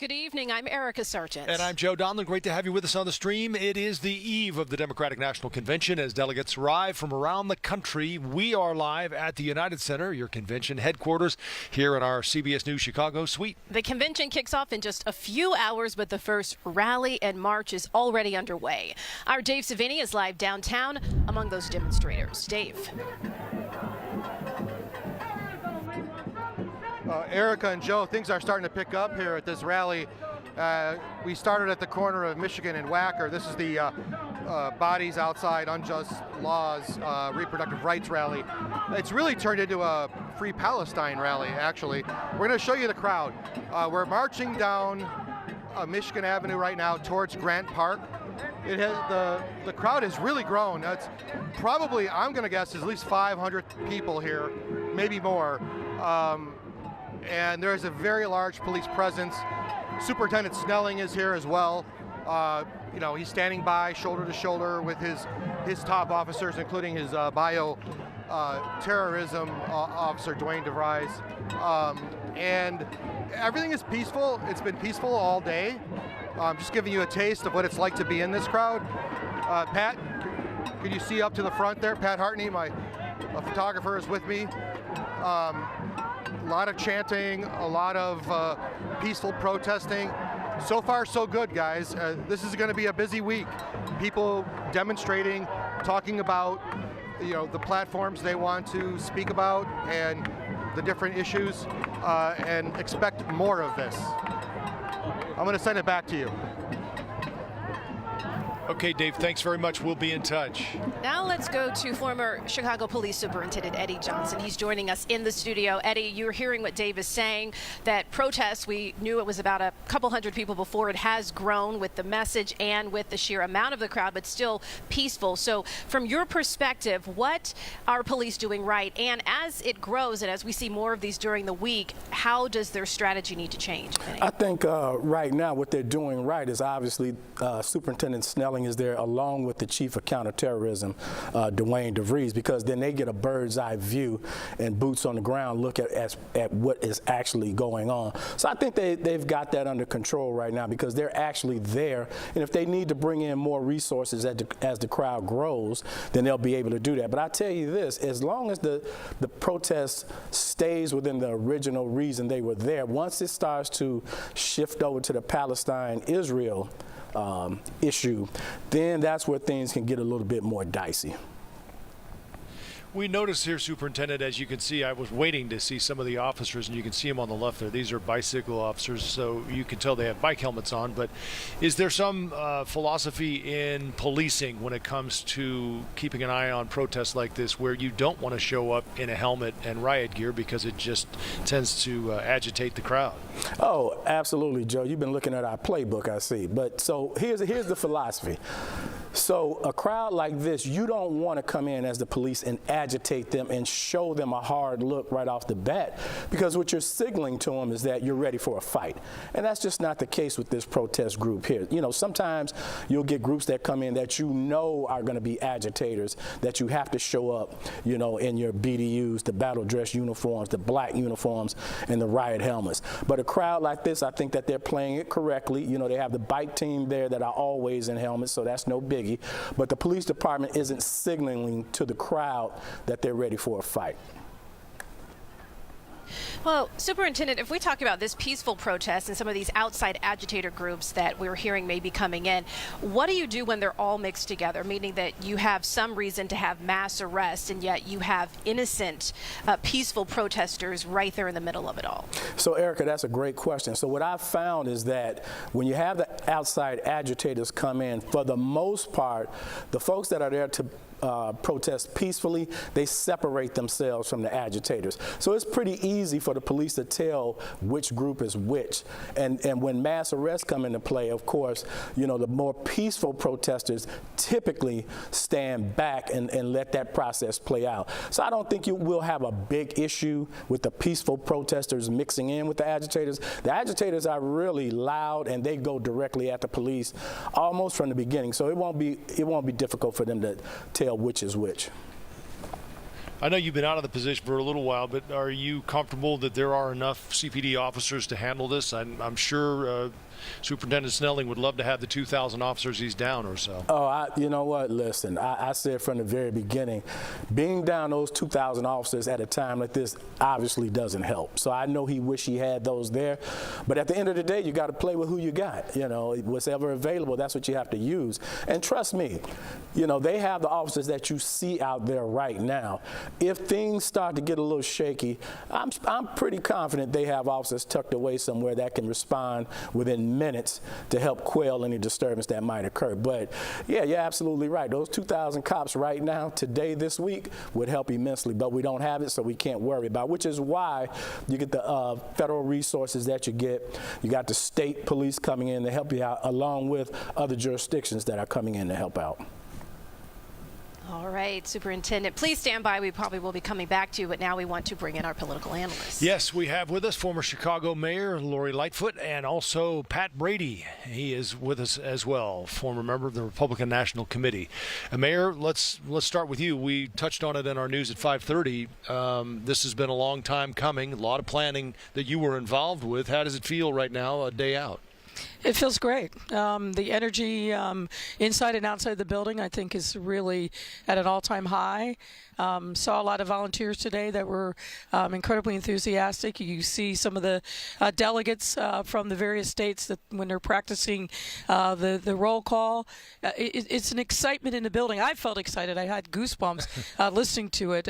Good evening. I'm Irika Sargent. And I'm Joe Donlon. Great to have you with us on the stream. It is the eve of the Democratic National Convention as delegates arrive from around the country. We are live at the United Center, your convention headquarters, here in our CBS News Chicago suite. The convention kicks off in just a few hours, but the first rally and march is already underway. Our Dave Savini is live downtown among those demonstrators. Dave. Erica and Joe, things are starting to pick up here at this rally. We started at the corner of Michigan and Wacker. This is the Bodies Outside Unjust Laws reproductive rights rally. It's really turned into a Free Palestine rally, actually. We're going to show you the crowd. We're marching down Michigan Avenue right now towards Grant Park. It has the crowd has really grown. It's probably, I'm going to guess, at least 500 people here, maybe more. And there's a very large police presence. Superintendent Snelling is here as well. You know, he's standing by shoulder to shoulder with his top officers, including his terrorism officer, Dwayne DeVries. And everything is peaceful. It's been peaceful all day. Just giving you a taste of what it's like to be in this crowd. Pat, can you see up to the front there? Pat Hartney, my photographer, is with me. A lot of chanting, a lot of peaceful protesting. So far, so good, guys. This is going to be a busy week. People demonstrating, talking about, you know, the platforms they want to speak about and the different issues, and expect more of this. I'm going to send it back to you. Okay, Dave, thanks very much. We'll be in touch. Now let's go to former Chicago Police Superintendent Eddie Johnson. He's joining us in the studio. Eddie, you're hearing what Dave is saying, that protests, we knew it was about a couple hundred people before. It has grown with the message and with the sheer amount of the crowd, but still peaceful. So from your perspective, what are police doing right? And as it grows and as we see more of these during the week, how does their strategy need to change? I think right now what they're doing right is obviously Superintendent Snelling is there along with the Chief of Counterterrorism, Dwayne DeVries, because then they get a bird's eye view and boots on the ground look at what is actually going on. So I think they've got that under control right now because they're actually there. And if they need to bring in more resources as the crowd grows, then they'll be able to do that. But I tell you this, as long as the protest stays within the original reason they were there, once it starts to shift over to the Palestine-Israel issue, then that's where things can get a little bit more dicey. We noticed here, Superintendent, as you can see, I was waiting to see some of the officers, and you can see them on the left there. These are bicycle officers, so you can tell they have bike helmets on. But is there some philosophy in policing when it comes to keeping an eye on protests like this where you don't want to show up in a helmet and riot gear because it just tends to agitate the crowd? Oh, absolutely, Joe. You've been looking at our playbook, I see. But so here's the philosophy. So a crowd like this, you don't want to come in as the police and agitate them and show them a hard look right off the bat, because what you're signaling to them is that you're ready for a fight. And that's just not the case with this protest group here. You know, sometimes you'll get groups that come in that you know are going to be agitators, that you have to show up, you know, in your BDUs, the battle dress uniforms, the black uniforms, and the riot helmets. But a crowd like this, I think that they're playing it correctly. You know, they have the bike team there that are always in helmets, so that's no biggie. But the police department isn't signaling to the crowd that they're ready for a fight. Well, Superintendent, if we talk about this peaceful protest and some of these outside agitator groups that we're hearing may be coming in, what do you do when they're all mixed together, meaning that you have some reason to have mass arrests and yet you have innocent, peaceful protesters right there in the middle of it all? So, Erica, that's a great question. So what I've found is that when you have the outside agitators come in, for the most part, the folks that are there to protest peacefully, they separate themselves from the agitators. So it's pretty easy for the police to tell which group is which. And when mass arrests come into play, of course, you know, the more peaceful protesters typically stand back and let that process play out. So I don't think you will have a big issue with the peaceful protesters mixing in with the agitators. The agitators are really loud and they go directly at the police almost from the beginning. So it won't be difficult for them to tell which is which. I know you've been out of the position for a little while, but are you comfortable that there are enough CPD officers to handle this? I'm sure Superintendent Snelling would love to have the 2,000 officers he's down or so. Oh, you know what? Listen, I said from the very beginning, being down those 2,000 officers at a time like this obviously doesn't help. So I know he wish he had those there, but at the end of the day, you got to play with who you got. You know, what's ever available, that's what you have to use. And trust me, you know, they have the officers that you see out there right now. If things start to get a little shaky, I'm pretty confident they have officers tucked away somewhere that can respond within minutes to help quell any disturbance that might occur. But yeah, you're absolutely right. Those 2,000 cops right now, today, this week, would help immensely, but we don't have it, so we can't worry about it, which is why you get the federal resources that you get. You got the state police coming in to help you out, along with other jurisdictions that are coming in to help out. All right, Superintendent, please stand by. We probably will be coming back to you, but now we want to bring in our political analyst. Yes, we have with us former Chicago Mayor Lori Lightfoot and also Pat Brady. He is with us as well, former member of the Republican National Committee. Mayor, let's start with you. We touched on it in our news at 5:30. This has been a long time coming, a lot of planning that you were involved with. How does it feel right now, a day out? It feels great. The energy inside and outside the building, I think, is really at an all-time high. Saw a lot of volunteers today that were incredibly enthusiastic. You see some of the delegates from the various states that when they're practicing the roll call. It's an excitement in the building. I felt excited. I had goosebumps listening to it.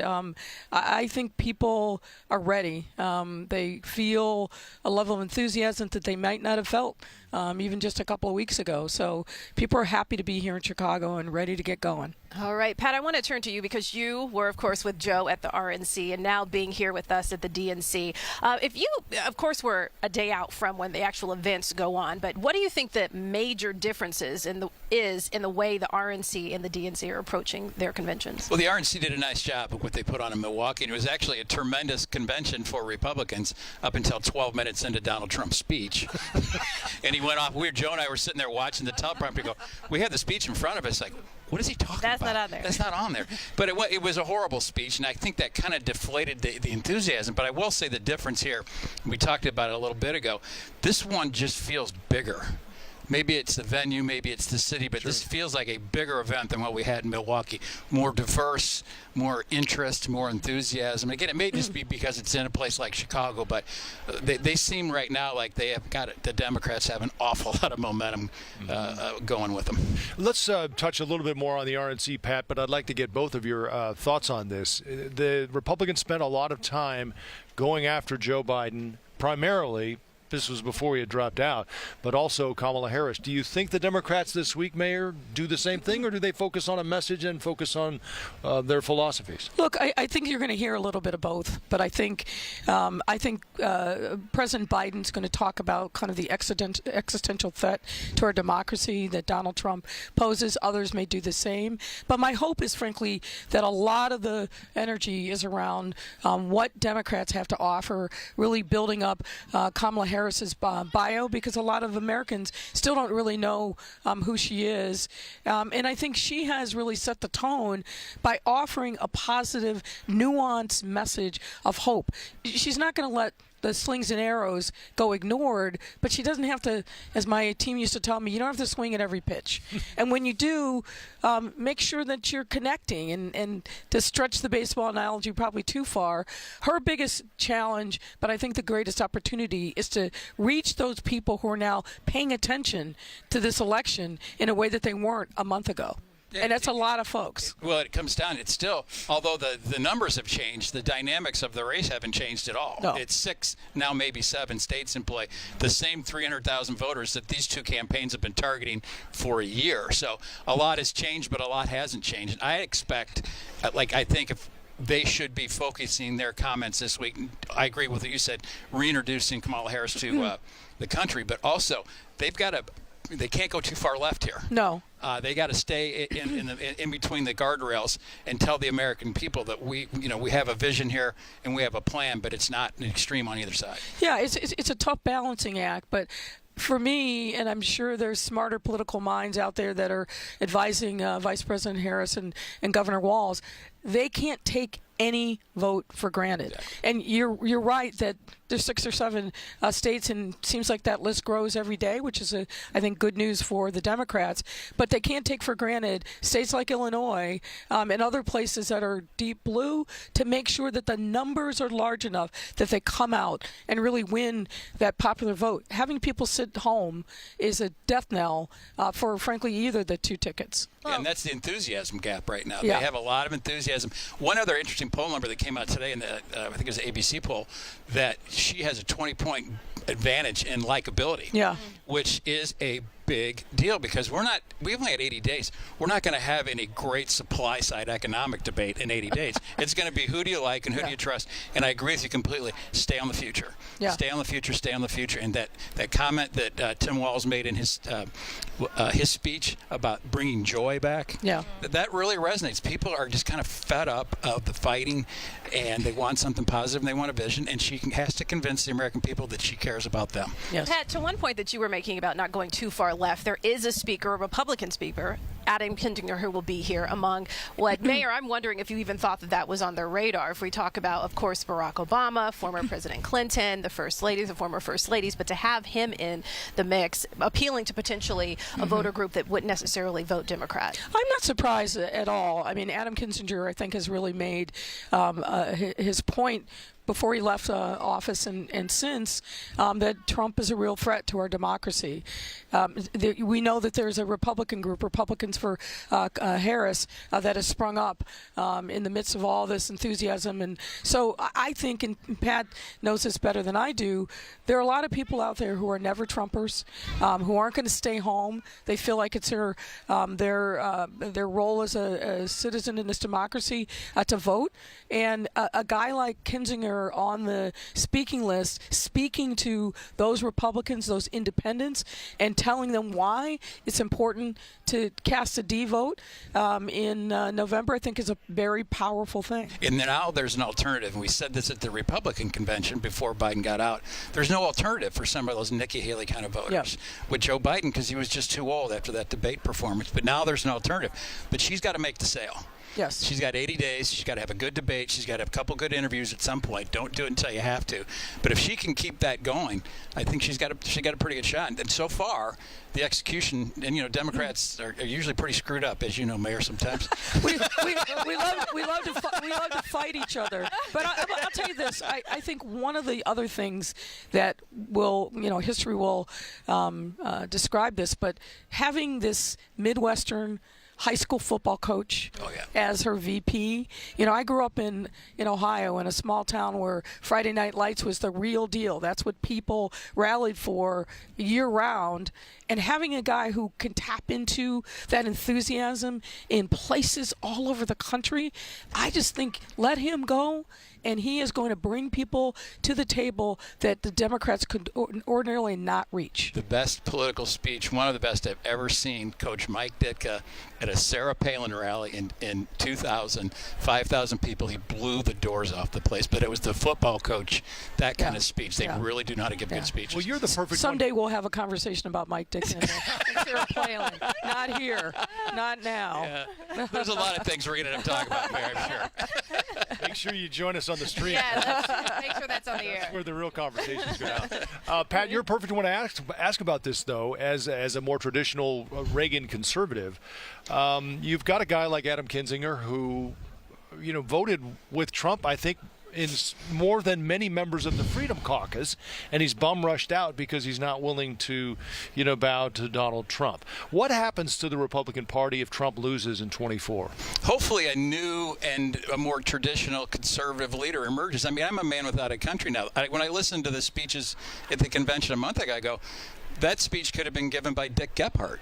I think people are ready. They feel a level of enthusiasm that they might not have felt even just a couple of weeks ago. So people are happy to be here in Chicago and ready to get going. All right, Pat, I want to turn to you because you were, of course, with Joe at the RNC and now being here with us at the DNC. If you, of course, were a day out from when the actual events go on, but what do you think the major differences in the way the RNC and the DNC are approaching their conventions? Well, the RNC did a nice job of what they put on in Milwaukee, and it was actually a tremendous convention for Republicans up until 12 minutes into Donald Trump's speech. And he went off. Joe and I were sitting there watching the teleprompter go, we had the speech in front of us, like, what is he talking about? That's not on there. That's not on there. But it was a horrible speech, and I think that kind of deflated the enthusiasm. But I will say the difference here, we talked about it a little bit ago, this one just feels bigger. Maybe it's the venue, maybe it's the city, but This feels like a bigger event than what we had in Milwaukee. More diverse, more interest, more enthusiasm. Again, it may just be because it's in a place like Chicago, but they seem right now like they have got it. The Democrats have an awful lot of momentum going with them. Let's touch a little bit more on the RNC, Pat, but I'd like to get both of your thoughts on this. The Republicans spent a lot of time going after Joe Biden, primarily. This was before he had dropped out, but also Kamala Harris. Do you think the Democrats this week, Mayor, do the same thing, or do they focus on a message and focus on their philosophies? Look, I think you're going to hear a little bit of both, but I think President Biden's going to talk about kind of the existential threat to our democracy that Donald Trump poses. Others may do the same, but my hope is, frankly, that a lot of the energy is around what Democrats have to offer, really building up Kamala Harris's bio, because a lot of Americans still don't really know who she is. And I think she has really set the tone by offering a positive, nuanced message of hope. She's not going to let the slings and arrows go ignored, but she doesn't have to, as my team used to tell me, you don't have to swing at every pitch. And when you do, make sure that you're connecting, and to stretch the baseball analogy probably too far, her biggest challenge, but I think the greatest opportunity, is to reach those people who are now paying attention to this election in a way that they weren't a month ago. And that's a lot of folks. Well, it comes down, it's still, although the numbers have changed, the dynamics of the race haven't changed at all. No. It's 6, now maybe 7 states in play. The same 300,000 voters that these two campaigns have been targeting for a year. So a lot has changed, but a lot hasn't changed. And I expect, I think if they should be focusing their comments this week, I agree with what you said, reintroducing Kamala Harris to the country, but also they can't go too far left here. No. They got to stay in between the guardrails and tell the American people that we have a vision here and we have a plan, but it's not an extreme on either side. Yeah, it's a tough balancing act, but for me, and I'm sure there's smarter political minds out there that are advising Vice President Harris and Governor Walz, they can't take any vote for granted. And you're right that there's 6 or 7 states, and seems like that list grows every day, which is, I think, good news for the Democrats. But they can't take for granted states like Illinois and other places that are deep blue to make sure that the numbers are large enough that they come out and really win that popular vote. Having people sit home is a death knell for, frankly, either the 2 tickets. And that's the enthusiasm gap right now. Yeah. They have a lot of enthusiasm. One other interesting poll number that came out today in the, I think it was the ABC poll, that she has a 20-point advantage in likability, which is a big deal because we only had 80 days. We're not going to have any great supply side economic debate in 80 days. It's going to be who do you like and who do you trust. And I agree with you completely. Stay on the future. Stay on the future. Stay on the future. And that comment that Tim Walz made in his speech about bringing joy back, that really resonates. People are just kind of fed up of the fighting, and they want something positive, and they want a vision. And she has to convince the American people that she cares about them. Yes. Pat, to one point that you were making about not going too far left, there is a speaker, a Republican speaker, Adam Kinzinger, who will be here among what Mayor, I'm wondering if you even thought that was on their radar. If we talk about, of course, Barack Obama, former President Clinton, the First Ladies, the former First Ladies, but to have him in the mix, appealing to potentially a voter group that wouldn't necessarily vote Democrat. I'm not surprised at all. I mean, Adam Kinzinger, I think, has really made his point before he left office and since, that Trump is a real threat to our democracy. We know that there's a Republican group, Republicans for Harris, that has sprung up in the midst of all this enthusiasm. And so I think, and Pat knows this better than I do, there are a lot of people out there who are never Trumpers, who aren't going to stay home. They feel like it's their role as a citizen in this democracy to vote. And a guy like Kinzinger on the speaking list, speaking to those Republicans, those independents, and telling them why it's important to cast a D vote in November, I think is a very powerful thing. And now there's an alternative. And we said this at the Republican convention before Biden got out. There's no alternative for some of those Nikki Haley kind of voters with Joe Biden because he was just too old after that debate performance. But now there's an alternative. But she's got to make the sale. Yes. She's got 80 days. She's got to have a good debate. She's got to have a couple good interviews at some point. Don't do it until you have to. But if she can keep that going, I think she got a pretty good shot. And so far, the execution, and Democrats are usually pretty screwed up, as you know, Mayor. Sometimes we love to fight each other. But I'll tell you this: I think one of the other things that will, history will describe this, but having this Midwestern high school football coach as her VP. I grew up in Ohio, in a small town where Friday Night Lights was the real deal. That's what people rallied for year round. And having a guy who can tap into that enthusiasm in places all over the country, I just think let him go, and he is going to bring people to the table that the Democrats could ordinarily not reach. The best political speech, one of the best I've ever seen, Coach Mike Ditka at a Sarah Palin rally in 2000, 5,000 people. He blew the doors off the place, but it was the football coach, that kind of speech. They really do know how to give good speeches. Well, you're the perfect Someday we'll have a conversation about Mike Ditka and Sarah Palin. Not here. Not now. Yeah. There's a lot of things we're going to have to talk about, Mayor, I'm sure. Make sure you join us on the stream. Yeah, make sure that's on the air. That's where the real conversations go down. Pat, you're perfect one to ask about this, though, as a more traditional Reagan conservative. You've got a guy like Adam Kinzinger who, voted with Trump, I think, in more than many members of the Freedom Caucus, and he's bum rushed out because he's not willing to, bow to Donald Trump. What happens to the Republican Party if Trump loses in 24? Hopefully a new and a more traditional conservative leader emerges. I mean, I'm a man without a country now. When I listened to the speeches at the convention a month ago, I go, that speech could have been given by Dick Gephardt.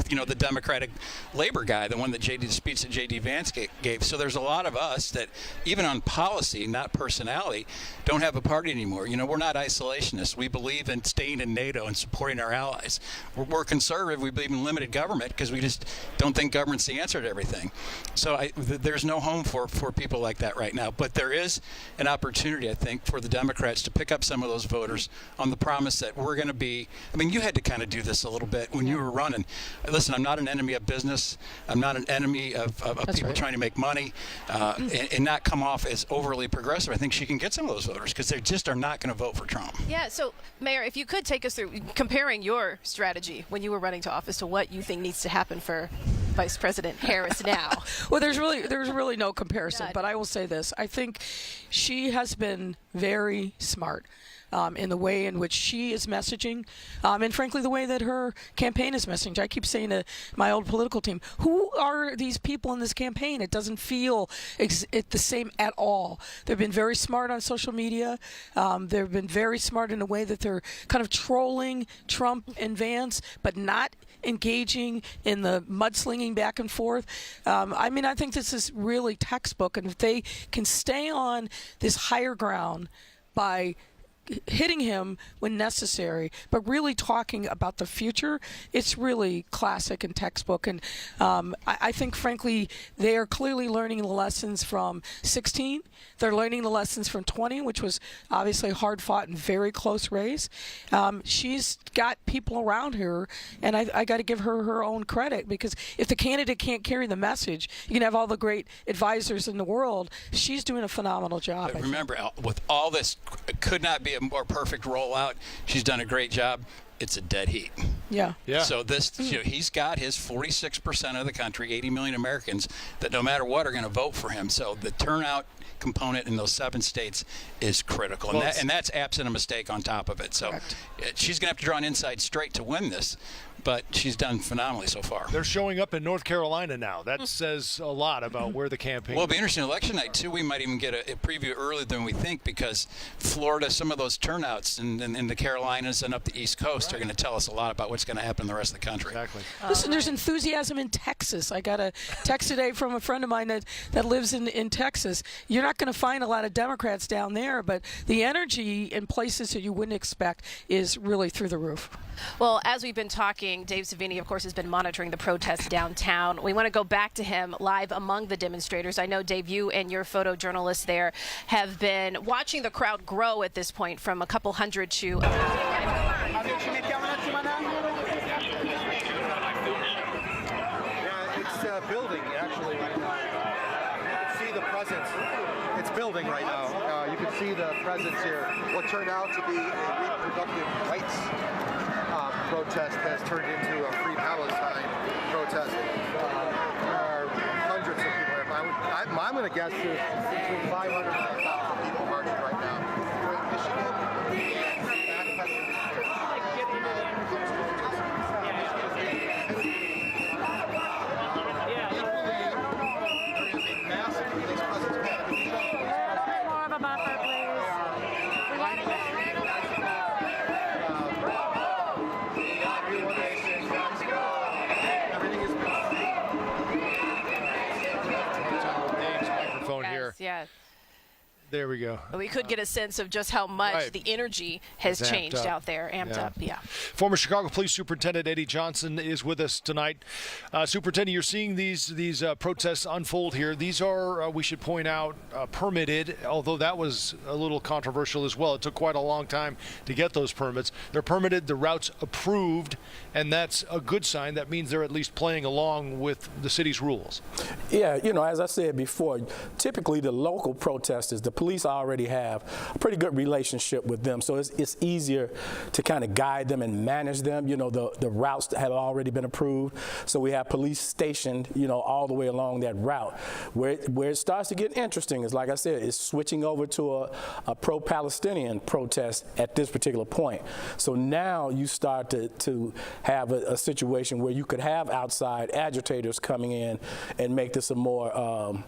The Democratic labor guy, the speech that J.D. Vance gave. So there's a lot of us that, even on policy, not personality, don't have a party anymore. We're not isolationists. We believe in staying in NATO and supporting our allies. We're conservative. We believe in limited government because we just don't think government's the answer to everything. So there's no home for people like that right now. But there is an opportunity, I think, for the Democrats to pick up some of those voters on the promise that we're going to be. I mean, you had to kind of do this a little bit when you were running. Listen, I'm not an enemy of business. I'm not an enemy of people trying to make money and not come off as overly progressive. I think she can get some of those voters because they just are not going to vote for Trump. Yeah, so, Mayor, if you could take us through comparing your strategy when you were running to office to what you think needs to happen for Vice President Harris now. Well, there's really no comparison, but I will say this. I think she has been very smart in the way in which she is messaging, and frankly, the way that her campaign is messaging. I keep saying to my old political team, who are these people in this campaign? It doesn't feel the same at all. They've been very smart on social media. They've been very smart in a way that they're kind of trolling Trump and Vance, but not engaging in the mudslinging back and forth. I mean, I think this is really textbook, and if they can stay on this higher ground by hitting him when necessary, but really talking about the future, it's really classic and textbook. And I think, frankly, they are clearly learning the lessons from 16. They're learning the lessons from 20, which was obviously a hard-fought and very close race. She's got people around her, and I got to give her her own credit, because if the candidate can't carry the message, you can have all the great advisors in the world. She's doing a phenomenal job. But remember, with all this, it could not be a more perfect rollout. She's done a great job. It's a dead heat. Yeah. So this, he's got his 46% of the country, 80 million Americans, that no matter what are going to vote for him. So the turnout component in those 7 states is critical, and that's absent a mistake on top of it. So she's going to have to draw an inside straight to win this, but she's done phenomenally so far. They're showing up in North Carolina now. That says a lot about where the campaign. Well, it'll be interesting election night too. We might even get a preview earlier than we think, because Florida, some of those turnouts in the Carolinas and up the East Coast are going to tell us a lot about what's going to happen in the rest of the country. Exactly. Listen, there's enthusiasm in Texas. I got a text today from a friend of mine that lives in Texas. You're not going to find a lot of Democrats down there, but the energy in places that you wouldn't expect is really through the roof. Well, as we've been talking, Dave Savini, of course, has been monitoring the protests downtown. We want to go back to him live among the demonstrators. I know, Dave, you and your photojournalist there have been watching the crowd grow at this point from a couple hundred to... It's building, actually, right now. You can see the presence. It's building right now. You can see the presence here. What turned out to be a reproductive rights protest has turned into a free Palestine protest. There are hundreds of people here. I'm going to guess there's between 500 and 1,000 people marching right now. We're in Michigan. Yeah. There we go. We could get a sense of just how much the energy has changed out there, amped up. Yeah. Former Chicago Police Superintendent Eddie Johnson is with us tonight. Superintendent, you're seeing these protests unfold here. These are, we should point out, permitted, although that was a little controversial as well. It took quite a long time to get those permits. They're permitted, the routes approved, and that's a good sign. That means they're at least playing along with the city's rules. Yeah, as I said before, typically the local protesters, the police already have a pretty good relationship with them, so it's easier to kind of guide them and manage them. The routes have already been approved, so we have police stationed, all the way along that route. Where it starts to get interesting is, like I said, it's switching over to a pro-Palestinian protest at this particular point. So now you start to have a situation where you could have outside agitators coming in and make this a more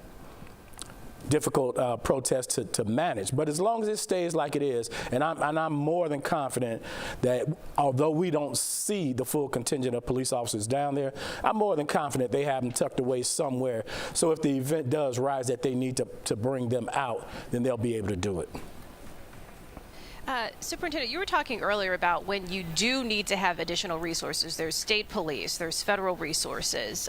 difficult protest to manage. But as long as it stays like it is, and I'm more than confident that although we don't see the full contingent of police officers down there, I'm more than confident they have them tucked away somewhere. So if the event does rise that they need to bring them out, then they'll be able to do it. Superintendent, you were talking earlier about when you do need to have additional resources. There's state police, there's federal resources.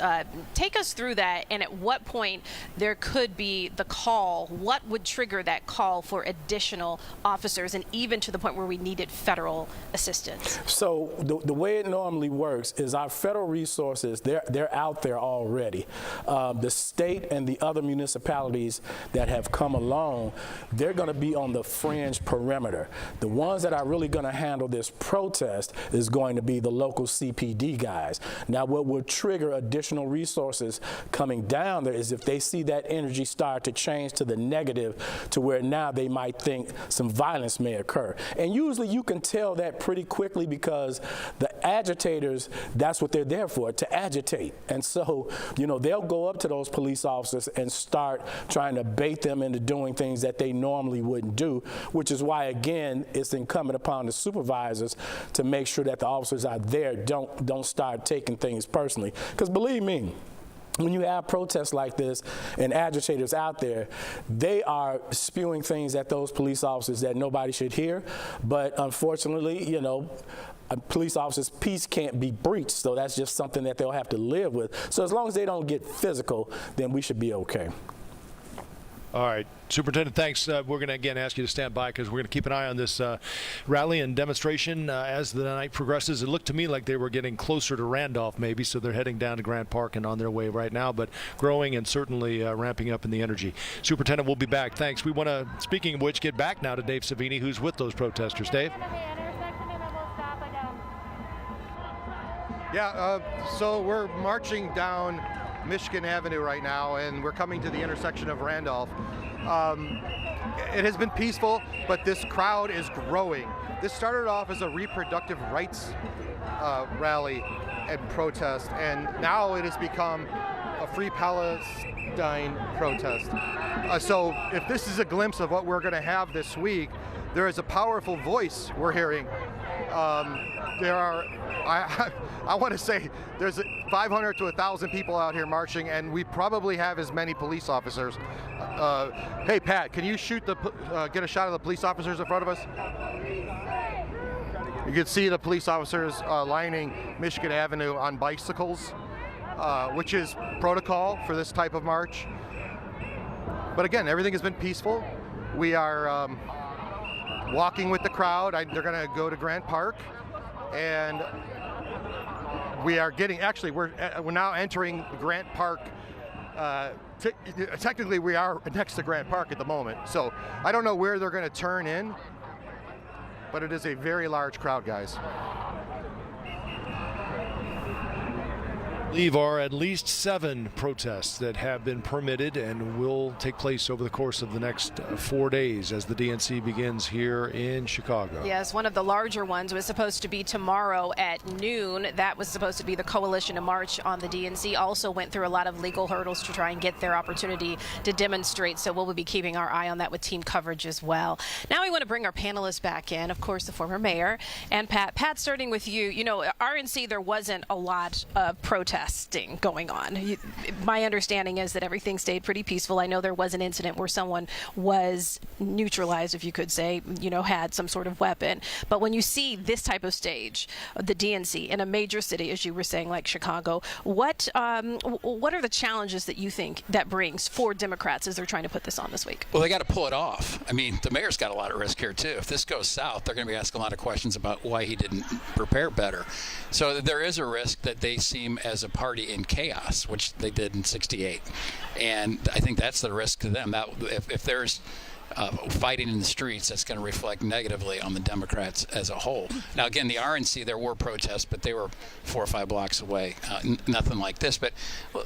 Take us through that, and at what point there could be the call. What would trigger that call for additional officers, and even to the point where we needed federal assistance? So the way it normally works is our federal resources, they're out there already. The state and the other municipalities that have come along, they're going to be on the fringe perimeter. The ones that are really going to handle this protest is going to be the local CPD guys. Now, what will trigger additional resources coming down there is if they see that energy start to change to the negative, to where now they might think some violence may occur. And usually you can tell that pretty quickly, because the agitators, that's what they're there for, to agitate. And so, you know, they'll go up to those police officers and start trying to bait them into doing things that they normally wouldn't do, which is why, again, it's incumbent upon the supervisors to make sure that the officers out there don't start taking things personally. Because believe me, when you have protests like this and agitators out there, they are spewing things at those police officers that nobody should hear. But unfortunately, you know, a police officer's peace can't be breached, so that's just something that they'll have to live with. So as long as they don't get physical, then we should be okay. All right. Superintendent, thanks. We're going to, again, ask you to stand by, because we're going to keep an eye on this rally and demonstration as the night progresses. It looked to me like they were getting closer to Randolph, maybe, so they're heading down to Grant Park and on their way right now, but growing and certainly ramping up in the energy. Superintendent, we'll be back. Thanks. We want to, speaking of which, get back now to Dave Savini, who's with those protesters. Dave? Yeah, so we're marching down Michigan Avenue right now, and we're coming to the intersection of Randolph. It has been peaceful, but this crowd is growing. This started off as a reproductive rights rally and protest, and now it has become a Free Palestine protest. So if this is a glimpse of what we're going to have this week, there is a powerful voice we're hearing. There are, I want to say, there's 500 to 1,000 people out here marching, and we probably have as many police officers. Hey, Pat, can you get a shot of the police officers in front of us? You can see the police officers lining Michigan Avenue on bicycles, which is protocol for this type of march. But again, everything has been peaceful. We are walking with the crowd. They're going to go to Grant Park, and we are getting, actually, we're now entering Grant Park. Technically, we are next to Grant Park at the moment, so I don't know where they're going to turn in, but it is a very large crowd, guys. I believe are at least 7 protests that have been permitted and will take place over the course of the next 4 days as the DNC begins here in Chicago. Yes, one of the larger ones was supposed to be tomorrow at noon. That was supposed to be the coalition to march on the DNC. Also went through a lot of legal hurdles to try and get their opportunity to demonstrate, so we'll be keeping our eye on that with team coverage as well. Now we want to bring our panelists back in, of course, the former mayor and Pat. Pat, starting with you, you know, RNC, there wasn't a lot of protesting going on. My understanding is that everything stayed pretty peaceful. I know there was an incident where someone was neutralized, if you could say, you know, had some sort of weapon. But when you see this type of stage, the DNC in a major city, as you were saying, like Chicago, what are the challenges that you think that brings for Democrats as they're trying to put this on this week? Well, they got to pull it off. I mean, the mayor's got a lot of risk here, too. If this goes south, they're going to be asking a lot of questions about why he didn't prepare better. So there is a risk that they seem as a party in chaos, which they did in '68. And I think that's the risk to them. That if there's fighting in the streets, that's going to reflect negatively on the Democrats as a whole. Now, again, the RNC, there were protests, but they were 4 or 5 blocks away. Nothing like this. But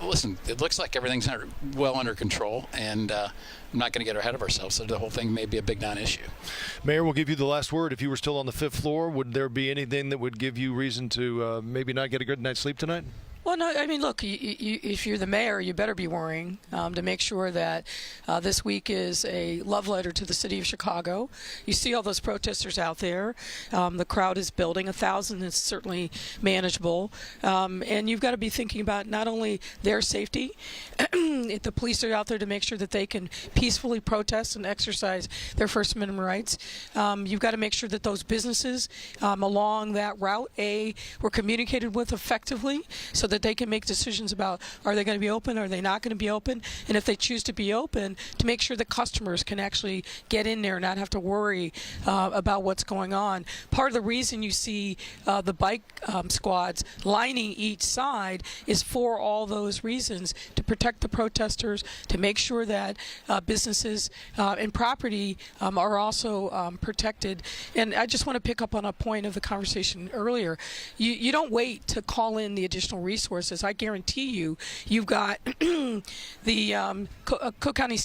listen, it looks like everything's well under control, and I'm not going to get ahead of ourselves, so the whole thing may be a big non-issue. Mayor, we'll give you the last word. If you were still on the 5th floor, would there be anything that would give you reason to maybe not get a good night's sleep tonight? Well, no, I mean, look, if you're the mayor, you better be worrying to make sure that this week is a love letter to the city of Chicago. You see all those protesters out there. The crowd is building. 1,000 is certainly manageable. And you've got to be thinking about not only their safety, the police are out there to make sure that they can peacefully protest and exercise their First Amendment rights. You've got to make sure that those businesses along that route, were communicated with effectively so that they can make decisions about are they going to be open, are they not going to be open, and if they choose to be open, to make sure that customers can actually get in there and not have to worry about what's going on. Part of the reason you see the bike squads lining each side is for all those reasons, to protect the protesters, to make sure that businesses and property are also protected. And I just want to pick up on a point of the conversation earlier. You don't wait to call in the additional resources. I guarantee you've got the Cook County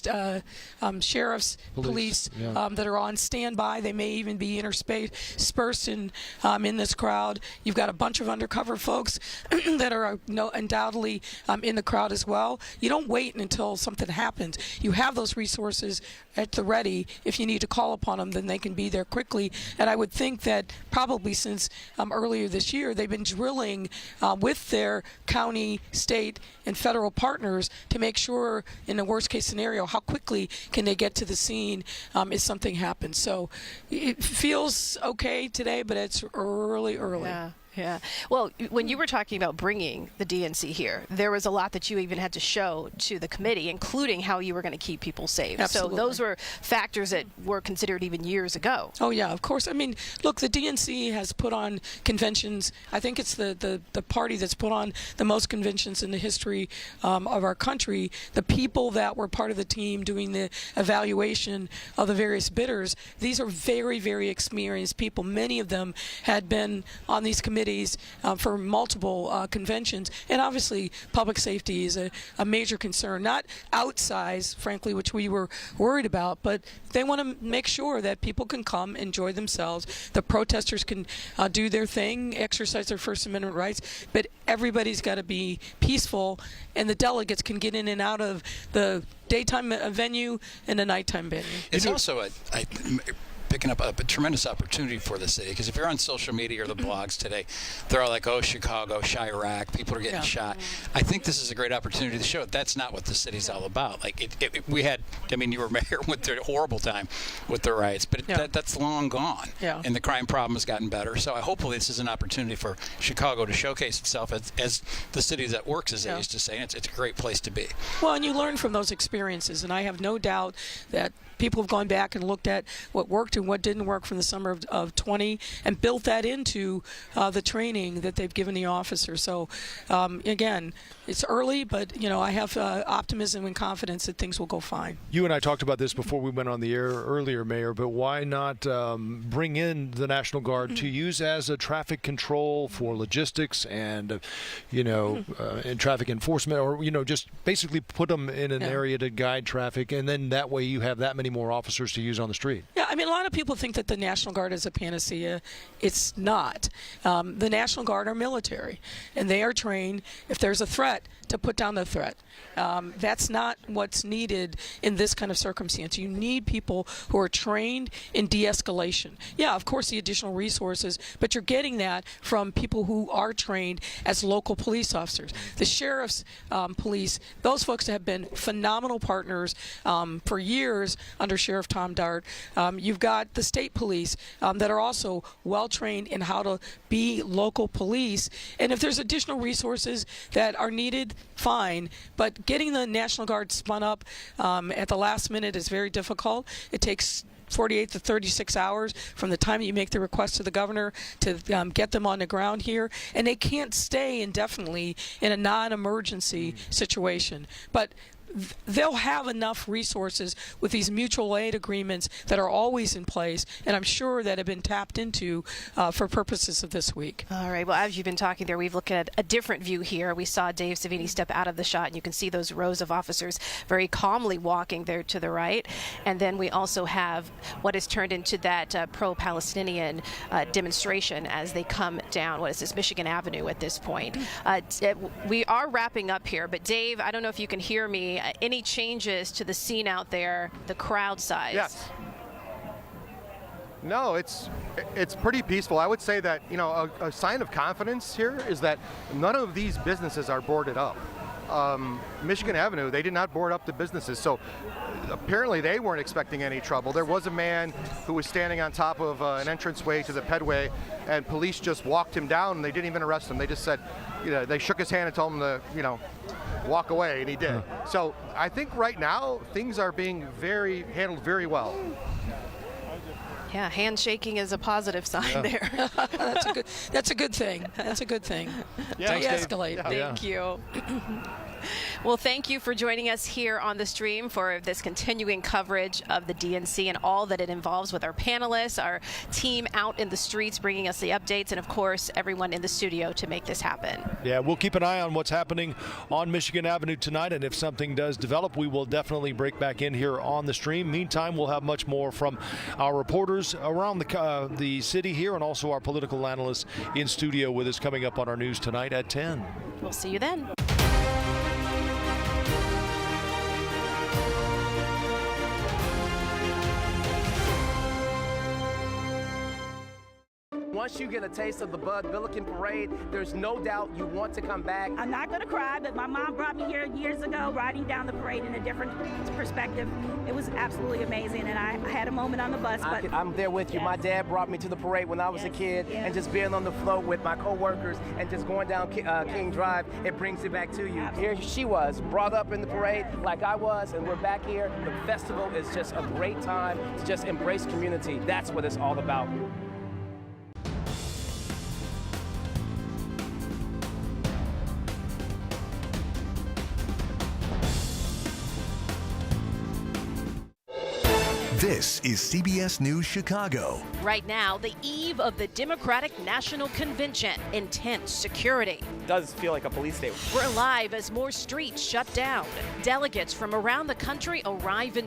Sheriff's Police that are on standby. They may even be interspersed in this crowd. You've got a bunch of undercover folks that are undoubtedly in the crowd as well. You don't wait until something happens. You have those resources at the ready. If you need to call upon them, then they can be there quickly. And I would think that probably since earlier this year, they've been drilling with their county, state, and federal partners to make sure, in the worst case scenario, how quickly can they get to the scene if something happens. So it feels okay today, but it's early. Yeah. Yeah. Well, when you were talking about bringing the DNC here, there was a lot that you even had to show to the committee, including how you were going to keep people safe. Absolutely. So those were factors that were considered even years ago. Oh, yeah, of course. I mean, look, the DNC has put on conventions. I think it's the party that's put on the most conventions in the history of our country. The people that were part of the team doing the evaluation of the various bidders, these are very, very experienced people. Many of them had been on these committees for multiple conventions, and obviously public safety is a major concern, not outsize, frankly, which we were worried about, but they want to make sure that people can come, enjoy themselves, the protesters can do their thing, exercise their First Amendment rights, but everybody's got to be peaceful, and the delegates can get in and out of the daytime venue and the nighttime venue. It's also picking up a tremendous opportunity for the city, because if you're on social media or the blogs today, they're all like, oh, Chicago, Chirac, people are getting shot. I think this is a great opportunity to show that's not what the city's all about. Like we had, I mean, you were mayor with the horrible time with the riots, but that's long gone. Yeah. And the crime problem has gotten better. So hopefully this is an opportunity for Chicago to showcase itself as the city that works, as they used to say. And it's a great place to be. Well, and you learn from those experiences, and I have no doubt that people have gone back and looked at what worked and what didn't work from the summer of 20 and built that into the training that they've given the officers. So, again, it's early, but, I have optimism and confidence that things will go fine. You and I talked about this before we went on the air earlier, Mayor, but why not bring in the National Guard to use as a traffic control for logistics and, and traffic enforcement, or, just basically put them in an area to guide traffic, and then that way you have that many more officers to use on the street. Yeah, I mean, a lot of people think that the National Guard is a panacea. It's not. The National Guard are military, and they are trained, if there's a threat, to put down the threat. That's not what's needed in this kind of circumstance. You need people who are trained in de-escalation. Yeah, of course, the additional resources, but you're getting that from people who are trained as local police officers. The sheriff's police, those folks have been phenomenal partners for years under Sheriff Tom Dart. You've got the state police that are also well-trained in how to be local police. And if there's additional resources that are needed, fine. But getting the National Guard spun up at the last minute is very difficult. It takes 48 to 36 hours from the time that you make the request to the governor to get them on the ground here. And they can't stay indefinitely in a non-emergency situation. But they'll have enough resources with these mutual aid agreements that are always in place, and I'm sure that have been tapped into for purposes of this week. All right. Well, as you've been talking there, we've looked at a different view here. We saw Dave Savini step out of the shot, and you can see those rows of officers very calmly walking there to the right. And then we also have what has turned into that pro-Palestinian demonstration as they come down. What is this, Michigan Avenue at this point? We are wrapping up here, but Dave, I don't know if you can hear me. Any changes to the scene out there, the crowd size? Yes. No, it's pretty peaceful. I would say that, a sign of confidence here is that none of these businesses are boarded up. Michigan Avenue, they did not board up the businesses. So apparently they weren't expecting any trouble. There was a man who was standing on top of an entranceway to the pedway, and police just walked him down, and they didn't even arrest him. They just said, they shook his hand and told him to, walk away, and he did. So I think right now things are being handled very well. Yeah, handshaking is a positive sign there. That's a good thing. That's a good thing. Yeah, De-escalate. Thank you. Well, thank you for joining us here on the stream for this continuing coverage of the DNC and all that it involves with our panelists, our team out in the streets bringing us the updates, and of course everyone in the studio to make this happen. Yeah, we'll keep an eye on what's happening on Michigan Avenue tonight, and if something does develop, we will definitely break back in here on the stream. Meantime, we'll have much more from our reporters around the city here, and also our political analysts in studio with us coming up on our news tonight at 10. We'll see you then. Once you get a taste of the Bud Billiken Parade, there's no doubt you want to come back. I'm not going to cry, but my mom brought me here years ago, riding down the parade in a different perspective. It was absolutely amazing, and I had a moment on the bus. But I'm there with you. Yes. My dad brought me to the parade when I was a kid, and just being on the float with my co-workers and just going down King Drive, it brings it back to you. Absolutely. Here she was, brought up in the parade like I was, and we're back here. The festival is just a great time to just embrace community. That's what it's all about. This is CBS News Chicago. Right now, the eve of the Democratic National Convention. Intense security. It does feel like a police state. We're live as more streets shut down. Delegates from around the country arrive in